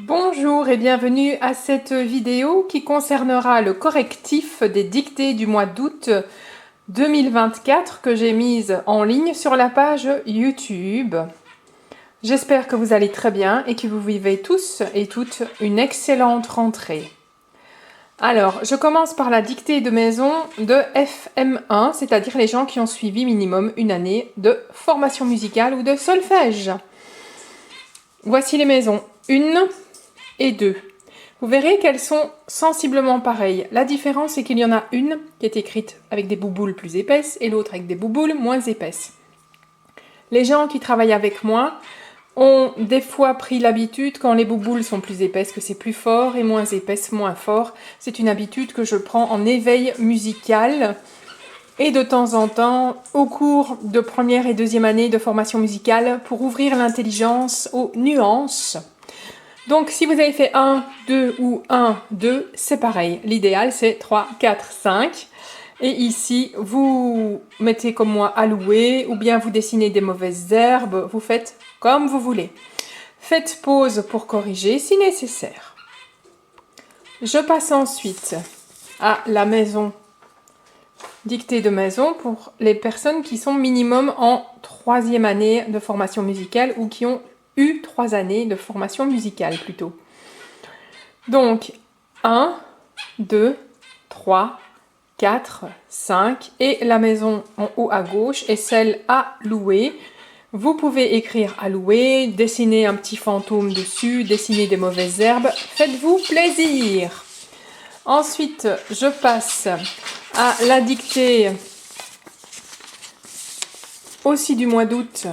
Bonjour et bienvenue à cette vidéo qui concernera le correctif des dictées du mois d'août 2024 que j'ai mise en ligne sur la page YouTube. J'espère que vous allez très bien et que vous vivez tous et toutes une excellente rentrée. Alors, je commence par la dictée de maison de FM1, c'est-à-dire les gens qui ont suivi minimum une année de formation musicale ou de solfège. Voici les maisons 1 et 2. Vous verrez qu'elles sont sensiblement pareilles. La différence, c'est qu'il y en a une qui est écrite avec des bouboules plus épaisses et l'autre avec des bouboules moins épaisses. Les gens qui travaillent avec moi ont des fois pris l'habitude, quand les bouboules sont plus épaisses, que c'est plus fort et moins épaisse, moins fort. C'est une habitude que je prends en éveil musical. Et de temps en temps, au cours de première et deuxième année de formation musicale, pour ouvrir l'intelligence aux nuances. Donc, si vous avez fait 1, 2 ou 1, 2, c'est pareil. L'idéal, c'est 3, 4, 5. Et ici, vous mettez comme moi alloué, ou bien vous dessinez des mauvaises herbes. Vous faites comme vous voulez. Faites pause pour corriger si nécessaire. Je passe ensuite à la maison. Dictée de maison pour les personnes qui sont minimum en 3e année de formation musicale ou qui ont eu 3 années de formation musicale plutôt. Donc 1, 2, 3, 4, 5 et la maison en haut à gauche est celle à louer. Vous pouvez écrire à louer, dessiner un petit fantôme dessus, dessiner des mauvaises herbes. Faites-vous plaisir. Ensuite, je passe à la dictée aussi du mois d'août,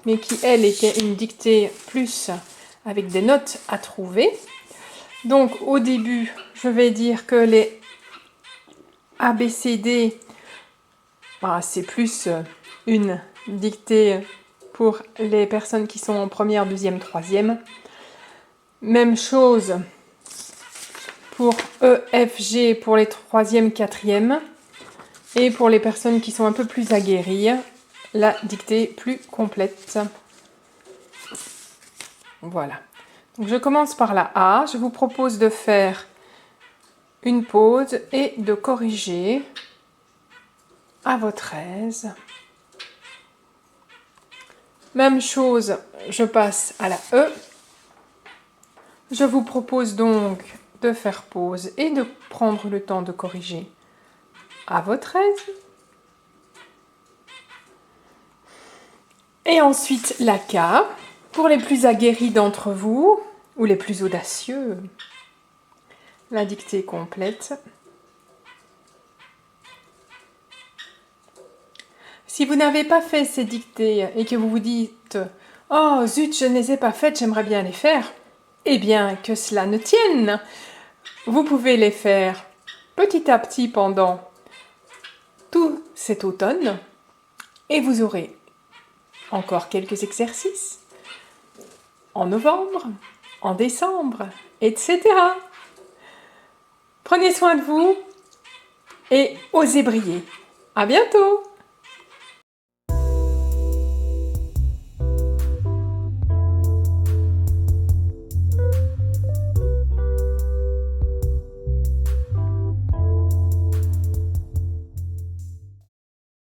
mais qui, elle, était une dictée plus avec des notes à trouver. Donc, au début, je vais dire que les ABCD, c'est plus une dictée pour les personnes qui sont en première, deuxième, troisième. Même chose pour EFG pour les 3e, 4e. Et pour les personnes qui sont un peu plus aguerries, la dictée plus complète. Voilà. Donc je commence par la A. Je vous propose de faire une pause et de corriger à votre aise. Même chose, je passe à la E. Je vous propose donc de faire pause et de prendre le temps de corriger à votre aise. Et ensuite la K, pour les plus aguerris d'entre vous, ou les plus audacieux, la dictée complète. Si vous n'avez pas fait ces dictées et que vous vous dites « Oh zut, je ne les ai pas faites, j'aimerais bien les faire », eh bien que cela ne tienne. Vous pouvez les faire petit à petit pendant tout cet automne et vous aurez encore quelques exercices en novembre, en décembre, etc. Prenez soin de vous et osez briller. À bientôt!